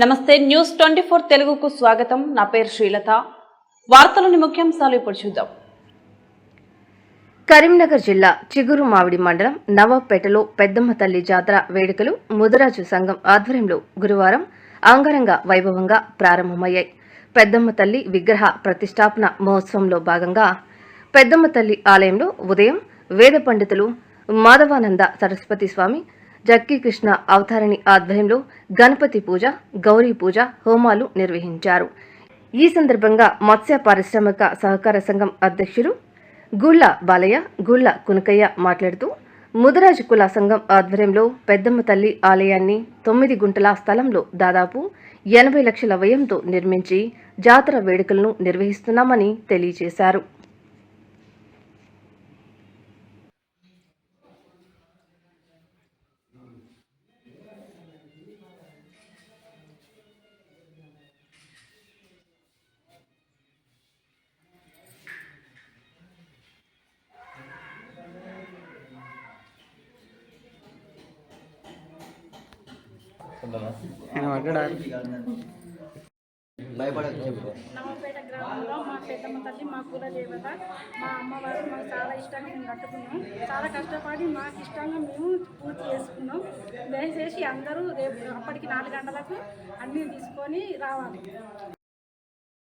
నమస్తే న్యూస్ 24 తెలుగుకు స్వాగతం. నా పేరు శ్రీలత. వార్తలోని ముఖ్యాంశాలు ఇప్పుడు చూద్దాం. కరీంనగర్ జిల్లా చిగురు మావిడి మండలం నవాబ్పేటలో పెద్దమ్మ తల్లి జాతర వేడుకలు ముదిరాజు సంఘం ఆధ్వర్యంలో గురువారం అంగరంగ వైభవంగా ప్రారంభమయ్యాయి. పెద్దమ్మ తల్లి విగ్రహ ప్రతిష్టాపన మహోత్సవంలో భాగంగా పెద్దమ్మ తల్లి ఆలయంలో ఉదయం వేద పండితులు మాధవానంద సరస్వతి స్వామి, జక్కీ కృష్ణ అవతారిణి ఆధ్వర్యంలో గణపతి పూజ, గౌరీ పూజ, హోమాలు నిర్వహించారు. ఈ సందర్భంగా మత్స్య పారిశ్రామిక సహకార సంఘం అధ్యక్షులు గుళ్ల బాలయ్య, గుళ్ల కునకయ్య మాట్లాడుతూ ముదిరాజు కుల సంఘం ఆధ్వర్యంలో పెద్దమ్మ తల్లి ఆలయాన్ని 9 గుంటల స్థలంలో దాదాపు 80 లక్షల వ్యయంతో నిర్మించి జాతర వేడుకలను నిర్వహిస్తున్నామని తెలియజేశారు. నవపేట గ్రామంలో మా పెద్దమ్మ తల్లి, మా కుల దేవత, మా అమ్మవారు మాకు చాలా ఇష్టంగా మేము కట్టుకున్నాం. చాలా కష్టపడి మాకు ఇష్టంగా మేము పూర్తి చేసుకున్నాం. దయచేసి అందరూ రేపు అప్పటికి 4 గంటలకు అన్నీ తీసుకొని రావాలి.